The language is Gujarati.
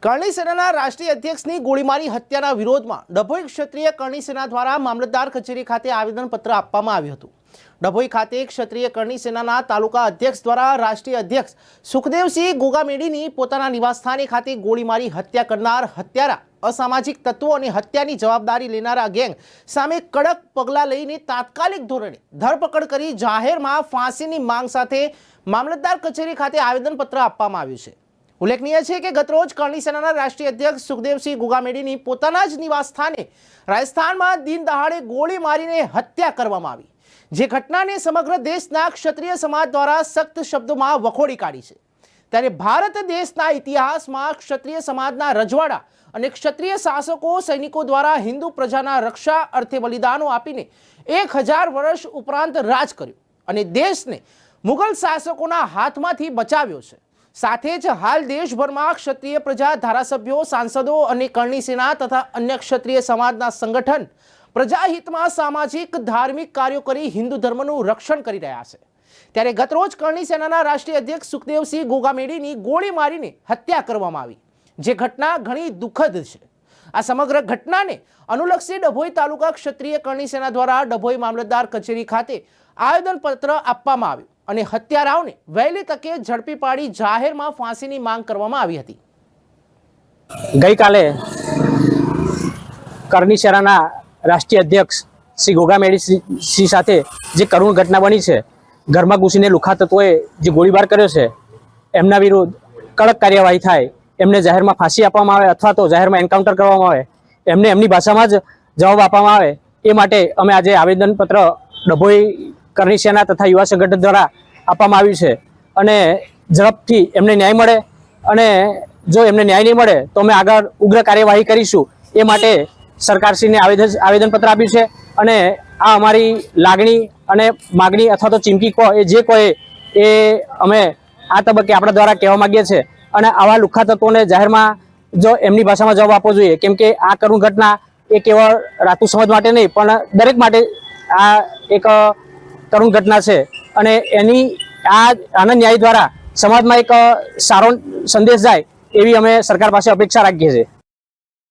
કરણી સેનાના રાષ્ટ્રીય અધ્યક્ષની ગોળીમારી હત્યાના વિરોધમાં ડભોઈ ક્ષત્રિય કરણી સેના દ્વારા મામલતદાર કચેરી ખાતે આવેદનપત્ર આપવામાં આવ્યું હતું। ડભોઈ ખાતે ક્ષત્રિય કરણી સેનાના તાલુકા અધ્યક્ષ દ્વારા રાષ્ટ્રીય અધ્યક્ષ સુખદેવસિંહ ગોગામેડીની પોતાના નિવાસસ્થાને ખાતે ગોળીમારી હત્યા કરનાર હત્યારા અસામાજિક તત્વો અને હત્યાની જવાબદારી લેનારા ગેંગ સામે કડક પગલાં લઈને તાત્કાલિક ધોરણે ધરપકડ કરી જાહેરમાં ફાંસીની માંગ સાથે મામલતદાર કચેરી ખાતે આવેદનપત્ર આપવામાં આવ્યું છે। ઉલ્લેખનીય છે કે ગતરોજ કરણી સેનાના રાષ્ટ્રીય અધ્યક્ષ સુખદેવસિંહ ગોગામેડીની પોતાના જ નિવાસ સ્થાને રાજસ્થાનમાં દિન દહાડે ગોળી મારીને હત્યા કરવામાં આવી, જે ઘટનાને સમગ્ર દેશના ક્ષત્રિય સમાજ દ્વારા સખ્ત શબ્દોમાં વખોડી કાઢી છે। ત્યારે ભારત દેશના ઇતિહાસમાં ક્ષત્રિય સમાજના રજવાડા અને ક્ષત્રિય શાસકો સૈનિકો દ્વારા હિન્દુ પ્રજાના રક્ષા અર્થે બલિદાનો આપીને 1000 વર્ષ ઉપરાંત રાજ કર્યું અને દેશને મુગલ શાસકોના હાથમાંથી બચાવ્યો છે। સાથે જ હાલ દેશભરમાં ક્ષત્રિય પ્રજા ધારાસભ્યો, સાંસદો અને કરણી સેના તથા અન્ય ક્ષત્રિય સમાજના સંગઠન પ્રજાહિતમાં સામાજિક ધાર્મિક કાર્યો કરી હિન્દુ ધર્મનું રક્ષણ કરી રહ્યા છે। ત્યારે ગતરોજ કરણી સેનાના રાષ્ટ્રીય અધ્યક્ષ સુખદેવસિંહ ગોગામેડીની ગોળી મારીને હત્યા કરવામાં આવી, જે ઘટના ઘણી દુઃખદ છે। આ સમગ્ર ઘટનાને અનુલક્ષી ડભોઈ તાલુકા ક્ષત્રિય કરણી સેના દ્વારા ડભોઈ મામલતદાર કચેરી ખાતે આવેદનપત્ર આપવામાં આવ્યું અને હત્યારાઓને વહેલી તકે ઝડપી પાડી જાહેરમાં ફાંસીની માંગ કરવામાં આવી હતી। ગઈકાલે કરણી સેનાના રાષ્ટ્રીય અધ્યક્ષ શ્રી ગોગામેડી સાથે જે કરુણ ઘટના બની છે, ઘરમાં ઘૂસીને લુખ્ખા તત્વોએ જે ગોળીબાર કર્યો છે, એમના વિરુદ્ધ કડક કાર્યવાહી થાય, એમને જાહેરમાં ફાંસી આપવામાં આવે અથવા તો જાહેરમાં એન્કાઉન્ટર કરવામાં આવે, એમને એમની ભાષામાં જ જવાબ આપવામાં આવે, એ માટે અમે આજે આવેદનપત્ર ડભોઈ કરણી સેના તથા યુવા સંગઠન દ્વારા આપવામાં આવ્યું છે અને ઝડપથી એમને ન્યાય મળે અને જો એમને ન્યાય નહીં મળે તો અમે આગળ ઉગ્ર કાર્યવાહી કરીશું, એ માટે સરકારશ્રીને આવેદનપત્ર આપ્યું છે અને આ અમારી લાગણી અને માગણી અથવા તો ચીમકી કહો એ જે કહે એ અમે આ તબક્કે આપણા દ્વારા કહેવા માંગીએ છીએ અને આવા લુખ્ખા તત્વોને જાહેરમાં જો એમની ભાષામાં જવાબ આપવો જોઈએ, કેમ કે આ કરુણ ઘટના એ કેવળ રાતું સમાજ માટે નહીં પણ દરેક માટે આ એક કરુણ ઘટના છે અને આના ન્યાય દ્વારા સમાજમાં એક સારો સંદેશ જાય એવી અમે સરકાર પાસે અપેક્ષા રાખીએ છીએ।